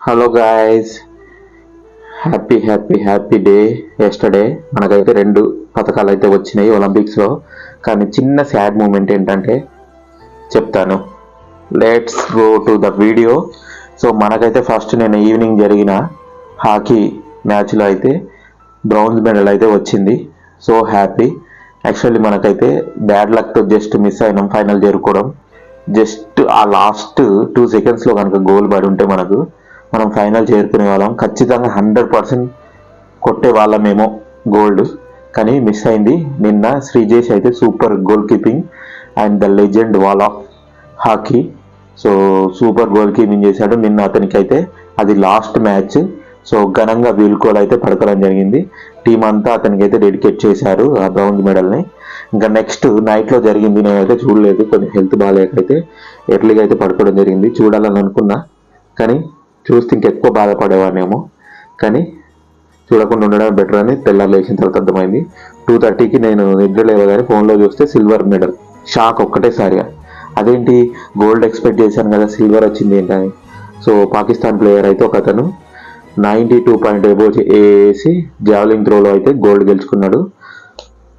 Hello guys, happy day. Yesterday మనకైతే 2 పథకాలు అయితే వచ్చినాయి ఒలింపిక్స్లో. కానీ చిన్న సాడ్ మూమెంట్ ఏంటంటే చెప్తాను. Let's go to the video. So మనకైతే ఫస్ట్ నేను ఈవినింగ్ జరిగిన హాకీ మ్యాచ్లో అయితే బ్రౌన్స్ మెడల్ అయితే వచ్చింది. So happy. యాక్చువల్లీ మనకైతే బ్యాడ్ లక్తో జస్ట్ మిస్ అయినాం ఫైనల్ చేరుకోవడం. జస్ట్ ఆ లాస్ట్ 2 సెకండ్స్లో కనుక గోల్ పడి ఉంటే మనం ఫైనల్ చేరుకునే వాళ్ళం. ఖచ్చితంగా 100% కొట్టే వాళ్ళమేమో గోల్డ్. కానీ మిస్ అయింది. నిన్న శ్రీజేష్ అయితే super goal keeping and the legend wall of hockey. So super goal keeping చేశాడు నిన్న. అతనికి అయితే అది లాస్ట్ మ్యాచ్. సో ఘనంగా వీల్కోల్ అయితే పడకడం జరిగింది. టీం అంతా అతనికి అయితే డెడికేట్ చేశారు ఆ బ్రౌన్స్ మెడల్ని. ఇంకా నెక్స్ట్ నైట్లో జరిగింది, నేనైతే చూడలేదు. కొంచెం హెల్త్ బాగాలేకైతే ఎర్లీగా అయితే పడుకోవడం జరిగింది. చూడాలని అనుకున్నా కానీ చూస్తే ఇంకెక్కువ బాధపడేవాడినేమో. కానీ చూడకుండా ఉండడం బెటర్ అని తెల్లారు లేచిన తర్వాత అర్థమైంది. 2:30కి నేను నిద్ర లేవగానే ఫోన్లో చూస్తే సిల్వర్ మెడల్. షాక్ ఒక్కటేసారిగా. అదేంటి, గోల్డ్ ఎక్స్పెక్ట్ చేశాను కదా, సిల్వర్ వచ్చింది ఏంటని. సో పాకిస్తాన్ ప్లేయర్ అయితే ఒక అతను 92 పాయింట్ ఎబోవ్ వేసి జావలింగ్ త్రోలో అయితే గోల్డ్ గెలుచుకున్నాడు.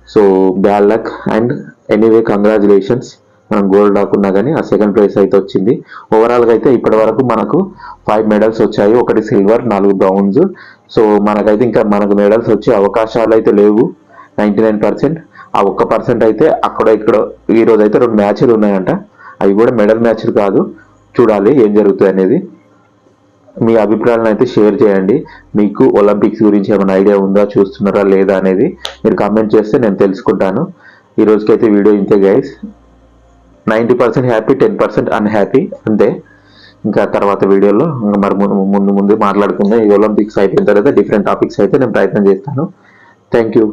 So bad luck and anyway congratulations. మనం గోల్డ్ రాకున్నా కానీ ఆ సెకండ్ ప్లేస్ అయితే వచ్చింది. ఓవరాల్గా అయితే ఇప్పటి వరకు మనకు 5 మెడల్స్ వచ్చాయి. 1 సిల్వర్, 4 బ్రౌన్స్. సో మనకైతే ఇంకా మనకు మెడల్స్ వచ్చే అవకాశాలు అయితే లేవు 99%. ఆ 1% అయితే అక్కడ ఇక్కడ ఈరోజు అయితే 2 మ్యాచ్లు ఉన్నాయంట. అవి కూడా మెడల్ మ్యాచ్లు కాదు. చూడాలి ఏం జరుగుతుంది అనేది. మీ అభిప్రాయాలను అయితే షేర్ చేయండి. మీకు ఒలింపిక్స్ గురించి ఏమైనా ఐడియా ఉందా, చూస్తున్నారా లేదా అనేది మీరు కామెంట్ చేస్తే నేను తెలుసుకుంటాను. ఈ రోజుకైతే వీడియో ఇంతే గైస్. 90% హ్యాపీ, 10% అన్హ్యాపీ అంతే. ఇంకా తర్వాత వీడియోలో మరి ముందు మాట్లాడుకుందాం. ఈ ఒలింపిక్స్ అయిపోయిన తర్వాత డిఫరెంట్ టాపిక్స్ అయితే నేను ప్రయత్నం చేస్తాను. Thank you.